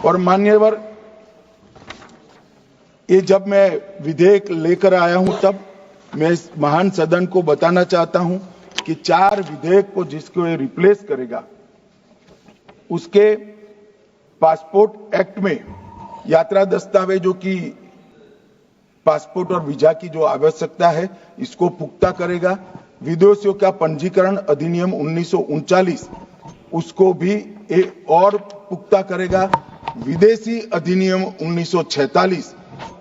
और मान्यवर, ये जब मैं विधेयक लेकर आया हूं तब मैं इस महान सदन को बताना चाहता हूं कि 4 विधेयक को जिसको ये रिप्लेस करेगा, उसके पासपोर्ट एक्ट में यात्रा दस्तावेजों की पासपोर्ट और वीजा की जो आवश्यकता है इसको पुख्ता करेगा। विदेशियों का पंजीकरण अधिनियम 1939 उसको भी और पुख्ता करेगा। विदेशी अधिनियम 1946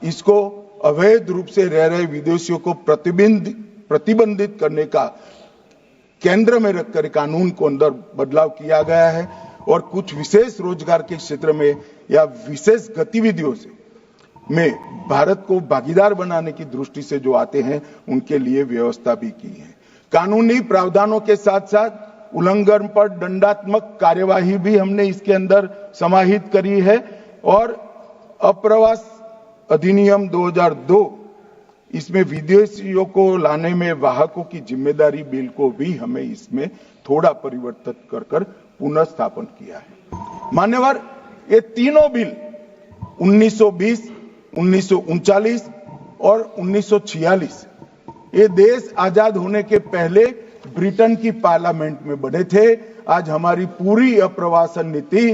इसको अवैध रूप से रह रहे विदेशियों को प्रतिबंधित करने का केंद्र में रखकर कानून को अंदर बदलाव किया गया है और कुछ विशेष रोजगार के क्षेत्र में या विशेष गतिविधियों से में भारत को भागीदार बनाने की दृष्टि से जो आते हैं उनके लिए व्यवस्था भी की है। कानूनी प्रावधानों के साथ साथ उल्लंघन पर दंडात्मक कार्यवाही भी हमने इसके अंदर समाहित करी है और अप्रवास अधिनियम 2002 इसमें विदेशियों को लाने में वाहकों की जिम्मेदारी बिल को भी हमें इसमें थोड़ा परिवर्तित कर पुनर्स्थापन किया है। मान्यवर, ये तीनों बिल 1920, 1939 और 1946 ये देश आजाद होने के पहले ब्रिटेन की पार्लियामेंट में बने थे। आज हमारी पूरी अप्रवासन नीति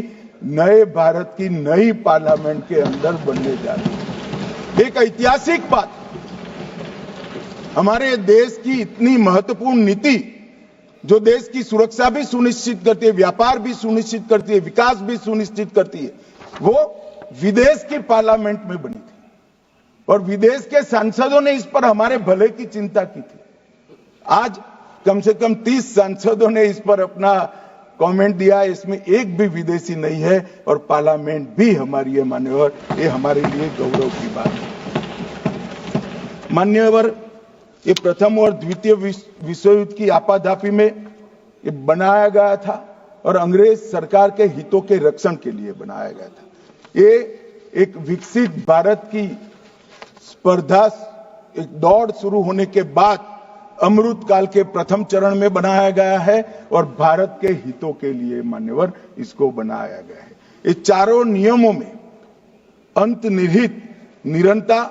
नए भारत की नई पार्लियामेंट के अंदर बनने जा रही है। एक ऐतिहासिक बात, हमारे देश की इतनी महत्वपूर्ण नीति जो देश की सुरक्षा भी सुनिश्चित करती है, व्यापार भी सुनिश्चित करती है, विकास भी सुनिश्चित करती है, वो विदेश की पार्लियामेंट में बनी थी और विदेश के सांसदों ने इस पर हमारे भले की चिंता की थी। आज कम से कम 30 सांसदों ने इस पर अपना कमेंट दिया, इसमें एक भी विदेशी नहीं है और पार्लियामेंट भी हमारी है। मान्यवर, ये हमारे लिए गौरव की बात है। मान्यवर, ये प्रथम और द्वितीय विश्व युद्ध की आपाधापी में ये बनाया गया था और अंग्रेज सरकार के हितों के रक्षण के लिए बनाया गया था। ये एक विकसित भारत की स्पर्धा, एक दौड़ शुरू होने के बाद अमृत काल के प्रथम चरण में बनाया गया है और भारत के हितों के लिए मान्यवर इसको बनाया गया है। ये चारों नियमों में अंतर्निहित निरंतरता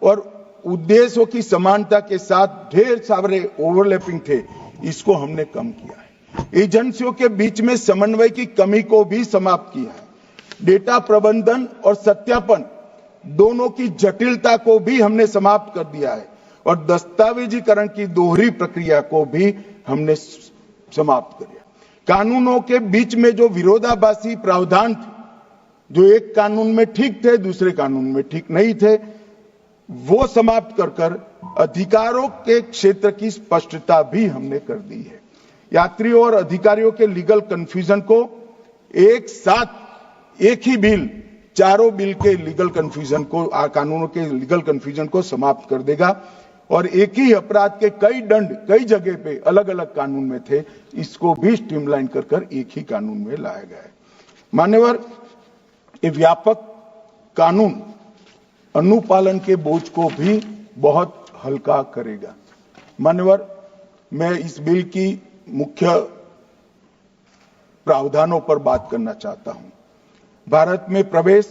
और उद्देश्यों की समानता के साथ ढेर सारे ओवरलैपिंग थे, इसको हमने कम किया है। एजेंसियों के बीच में समन्वय की कमी को भी समाप्त किया है। डेटा प्रबंधन और सत्यापन दोनों की जटिलता को भी हमने समाप्त कर दिया है और दस्तावेजीकरण की दोहरी प्रक्रिया को भी हमने समाप्त कर दिया। कानूनों के बीच में जो विरोधाभासी प्रावधान थे, जो एक कानून में ठीक थे दूसरे कानून में ठीक नहीं थे, वो समाप्त कर अधिकारों के क्षेत्र की स्पष्टता भी हमने कर दी है। यात्रियों और अधिकारियों के लीगल कंफ्यूजन को एक साथ एक ही बिल चारों बिल के लीगल कंफ्यूजन को, कानूनों के लीगल कंफ्यूजन को समाप्त कर देगा और एक ही अपराध के कई दंड कई जगह पे अलग अलग कानून में थे, इसको भी स्ट्रीमलाइन कर एक ही कानून में लाया गया है। मान्यवर, ये व्यापक कानून अनुपालन के बोझ को भी बहुत हल्का करेगा। मान्यवर, मैं इस बिल की मुख्य प्रावधानों पर बात करना चाहता हूं। भारत में प्रवेश,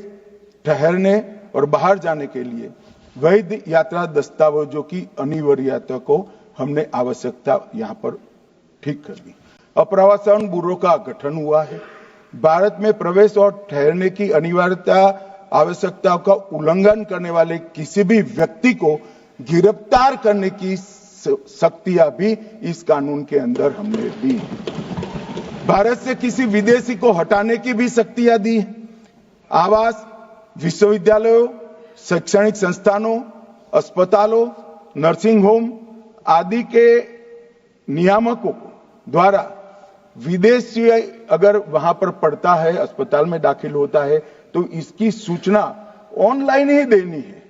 ठहरने और बाहर जाने के लिए वैध यात्रा दस्तावेजों की अनिवार्यता को हमने आवश्यकता यहां पर ठीक कर दी। अप्रवासन ब्यूरो का गठन हुआ है। भारत में प्रवेश और ठहरने की अनिवार्यता आवश्यकताओं का उल्लंघन करने वाले किसी भी व्यक्ति को गिरफ्तार करने की शक्तियां भी इस कानून के अंदर हमने दी। भारत से किसी विदेशी को हटाने की भी शक्तियां दी। आवास, विश्वविद्यालयों, शैक्षणिक संस्थानों, अस्पतालों, नर्सिंग होम आदि के नियामकों द्वारा विदेशी अगर वहां पर पढ़ता है, अस्पताल में दाखिल होता है, तो इसकी सूचना ऑनलाइन ही देनी है।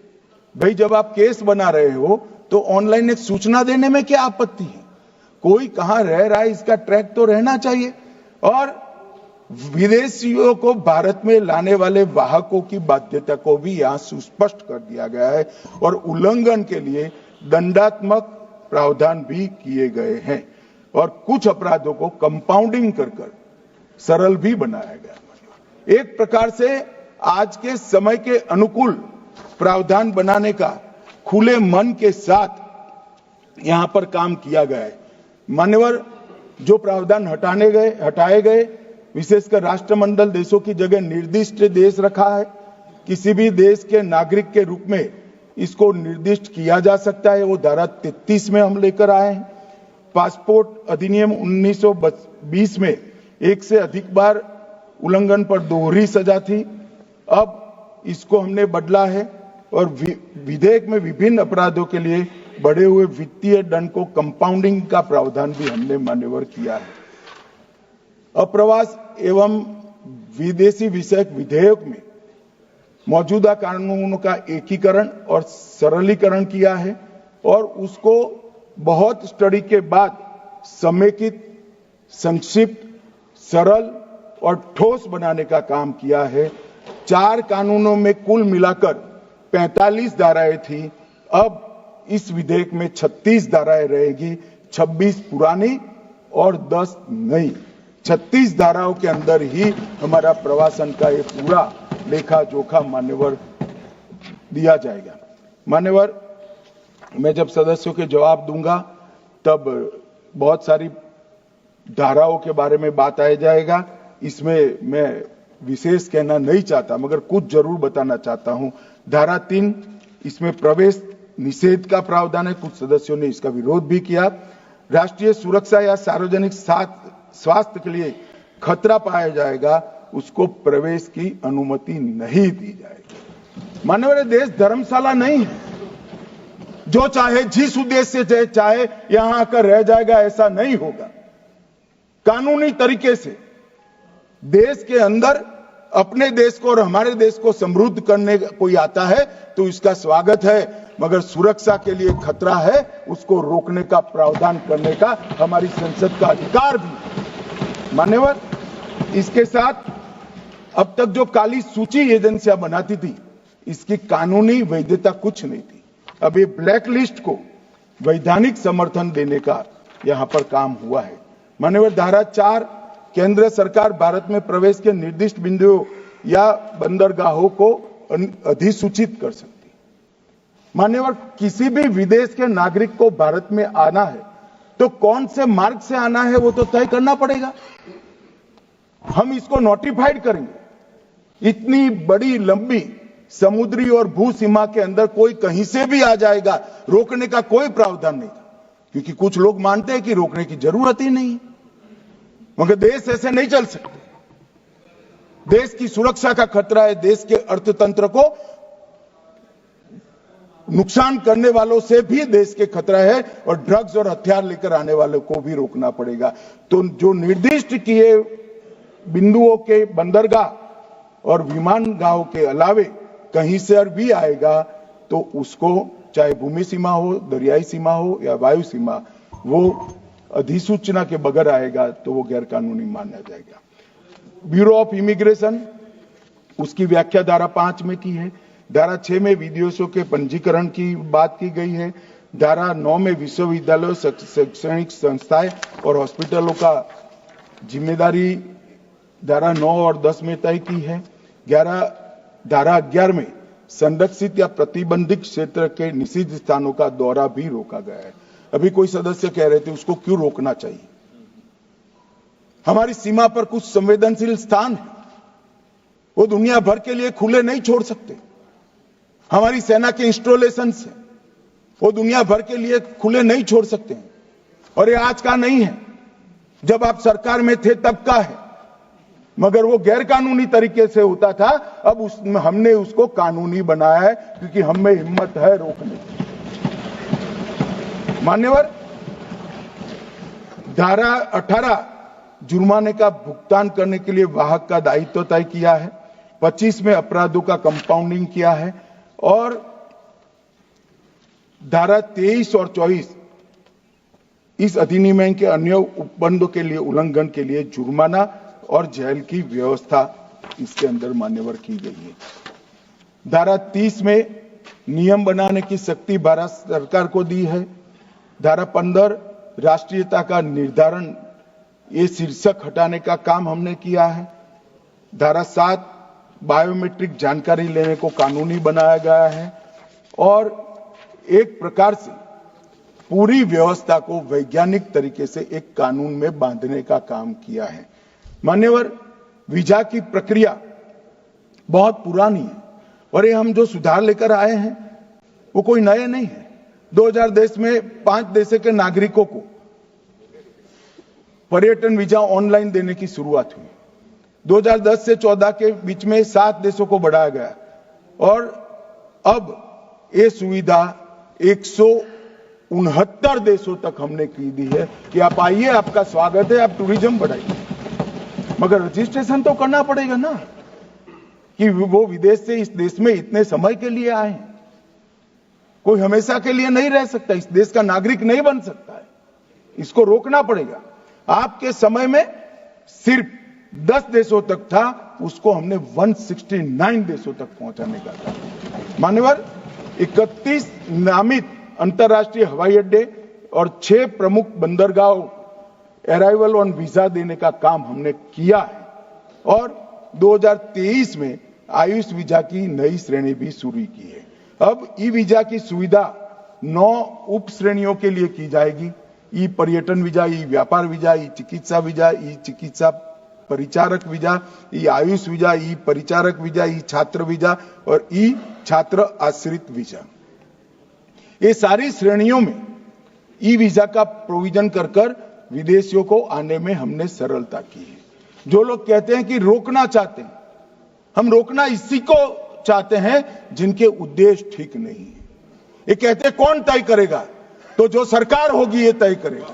भाई, जब आप केस बना रहे हो तो ऑनलाइन एक सूचना देने में क्या आपत्ति है? कोई कहां रह रहा है इसका ट्रैक तो रहना चाहिए। और विदेशियों को भारत में लाने वाले वाहकों की बाध्यता को भी यहां सुस्पष्ट कर दिया गया है और उल्लंघन के लिए दंडात्मक प्रावधान भी किए गए हैं और कुछ अपराधों को कंपाउंडिंग कर सरल भी बनाया गया। एक प्रकार से आज के समय के अनुकूल प्रावधान बनाने का खुले मन के साथ यहां पर काम किया गया है। मान्यवर, जो प्रावधान हटाए गए, विशेषकर राष्ट्रमंडल देशों की जगह निर्दिष्ट देश रखा है। किसी भी देश के नागरिक के रूप में इसको निर्दिष्ट किया जा सकता है, वो धारा 33 में हम लेकर आए हैं। पासपोर्ट अधिनियम 1920 में एक से अधिक बार उल्लंघन पर दोहरी सजा थी, अब इसको हमने बदला है और विधेयक में विभिन्न अपराधों के लिए बढ़े हुए वित्तीय दंड को कंपाउंडिंग का प्रावधान भी हमने मान्यवर किया है। अप्रवास एवं विदेशी विषयक विधेयक में मौजूदा कानूनों का एकीकरण और सरलीकरण किया है और उसको बहुत स्टडी के बाद समेकित, संक्षिप्त, सरल और ठोस बनाने का काम किया है। 4 कानूनों में कुल मिलाकर 45 धाराएं थी, अब इस विधेयक में 36 धाराएं रहेगी, 26 पुरानी और 10 नई। 36 धाराओं के अंदर ही हमारा प्रवासन का ये पूरा लेखा जोखा मान्यवर दिया जाएगा। मान्यवर, मैं जब सदस्यों के जवाब दूंगा तब बहुत सारी धाराओं के बारे में बात आ जाएगा। इसमें मैं विशेष कहना नहीं चाहता, मगर कुछ जरूर बताना चाहता हूं। धारा 3, इसमें प्रवेश निषेध का प्रावधान है, कुछ सदस्यों ने इसका विरोध भी किया। राष्ट्रीय सुरक्षा या सार्वजनिक स्वास्थ्य के लिए खतरा पाया जाएगा, उसको प्रवेश की अनुमति नहीं दी जाएगी। माननीय देश धर्मशाला नहीं है, जो चाहे जिस उद्देश्य से चाहे यहां आकर रह जाएगा, ऐसा नहीं होगा। कानूनी तरीके से देश के अंदर अपने देश को और हमारे देश को समृद्ध करने कोई आता है तो इसका स्वागत है, मगर सुरक्षा के लिए खतरा है, उसको रोकने का प्रावधान करने का हमारी संसद का अधिकार भी। मान्यवर, इसके साथ अब तक जो काली सूची एजेंसियां बनाती थी, इसकी कानूनी वैधता कुछ नहीं थी। अब ये ब्लैक लिस्ट को वैधानिक समर्थन देने का यहां पर काम हुआ है। मान्यवर, धारा 4, केंद्र सरकार भारत में प्रवेश के निर्दिष्ट बिंदुओं या बंदरगाहों को अधिसूचित कर सकती है। मान्यवर, किसी भी विदेश के नागरिक को भारत में आना है तो कौन से मार्ग से आना है वो तो तय करना पड़ेगा। हम इसको नोटिफाइड करेंगे। इतनी बड़ी लंबी समुद्री और भू सीमा के अंदर कोई कहीं से भी आ जाएगा, रोकने का कोई प्रावधान नहीं था, क्योंकि कुछ लोग मानते हैं कि रोकने की जरूरत ही नहीं है। मगर देश ऐसे नहीं चल सकते। देश की सुरक्षा का खतरा है, देश के अर्थतंत्र को नुकसान करने वालों से भी देश के खतरा है और ड्रग्स और हथियार लेकर आने वालों को भी रोकना पड़ेगा। तो जो निर्दिष्ट किए बिंदुओं के बंदरगाह और विमानगाहों के अलावे कहीं से भी आएगा तो उसको, चाहे भूमि सीमा हो, दरियाई सीमा हो या वायु सीमा, वो अधिसूचना के बगैर आएगा तो वो गैर कानूनी माना जाएगा। ब्यूरो ऑफ इमिग्रेशन, उसकी व्याख्या धारा 5 में की है। धारा 6 में विदेशों के पंजीकरण की बात की गई है। धारा 9 में विश्वविद्यालयों, शैक्षणिक संस्थाएं और हॉस्पिटलों का जिम्मेदारी धारा 9 और 10 में तय की है। धारा 11 में संरक्षित या प्रतिबंधित क्षेत्र के निषिद्ध स्थानों का दौरा भी रोका गया है। अभी कोई सदस्य कह रहे थे उसको क्यों रोकना चाहिए। हमारी सीमा पर कुछ संवेदनशील स्थान है, वो दुनिया भर के लिए खुले नहीं छोड़ सकते। हमारी सेना के इंस्टॉलेशन है, वो दुनिया भर के लिए खुले नहीं छोड़ सकते हैं। और ये आज का नहीं है, जब आप सरकार में थे तब का है, मगर वो गैर कानूनी तरीके से होता था। अब हमने उसको कानूनी बनाया है, क्योंकि हम में हिम्मत है रोकने की। मान्यवर, धारा 18 जुर्माने का भुगतान करने के लिए वाहक का दायित्व तय किया है। 25 में अपराधों का कंपाउंडिंग किया है और धारा 23 और 24 इस अधिनियम के अन्य उपबंधों के लिए उल्लंघन के लिए जुर्माना और जेल की व्यवस्था इसके अंदर मान्यवर की गई है। धारा 30 में नियम बनाने की शक्ति भारत सरकार को दी है। धारा 15 राष्ट्रीयता का निर्धारण, ये शीर्षक हटाने का काम हमने किया है। धारा 7 बायोमेट्रिक जानकारी लेने को कानूनी बनाया गया है और एक प्रकार से पूरी व्यवस्था को वैज्ञानिक तरीके से एक कानून में बांधने का काम किया है। मान्यवर, वीजा की प्रक्रिया बहुत पुरानी है और ये हम जो सुधार लेकर आए हैं वो कोई नए नहीं है। 2010 में 5 देशों के नागरिकों को पर्यटन वीजा ऑनलाइन देने की शुरुआत हुई। 2010 से 14 के बीच में 7 देशों को बढ़ाया गया और अब ये सुविधा 169 देशों तक हमने की दी है कि आप आइए, आपका स्वागत है, आप टूरिज्म बढ़ाइए। मगर रजिस्ट्रेशन तो करना पड़ेगा ना कि वो विदेश से इस देश में इतने समय के लिए आए। कोई हमेशा के लिए नहीं रह सकता, इस देश का नागरिक नहीं बन सकता है, इसको रोकना पड़ेगा। आपके समय में सिर्फ 10 देशों तक था, उसको हमने 169 देशों तक पहुंचाने का था। मान्यवर, 31 नामित अंतर्राष्ट्रीय हवाई अड्डे और 6 प्रमुख बंदरगाहों अराइवल ऑन वीजा देने का काम हमने किया है और 2023 में आयुष वीजा की नई श्रेणी भी शुरू की है। अब ई वीजा की सुविधा 9 उप श्रेणियों के लिए की जाएगी। ई पर्यटन वीजा, ई व्यापार वीजा, ई चिकित्सा वीजा, ई चिकित्सा परिचारक वीजा, ई आयुष वीजा, ई परिचारक वीजा, ई छात्र वीजा और ई छात्र आश्रित वीजा। ये सारी श्रेणियों में ई वीजा का प्रोविजन कर विदेशियों को आने में हमने सरलता की है। जो लोग कहते हैं कि रोकना चाहते हैं, हम रोकना इसी को चाहते हैं जिनके उद्देश्य ठीक नहीं है। ये कहते हैं कौन तय करेगा, तो जो सरकार होगी ये तय करेगा।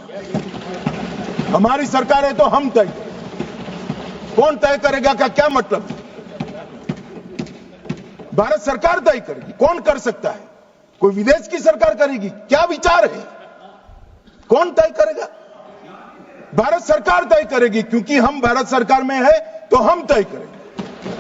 हमारी सरकार है तो हम तय करेंगे। कौन तय करेगा का क्या मतलब? भारत सरकार तय करेगी। कौन कर सकता है? कोई विदेश की सरकार करेगी? क्या विचार है? कौन तय करेगा? भारत सरकार तय करेगी, क्योंकि हम भारत सरकार में है तो हम तय करेंगे।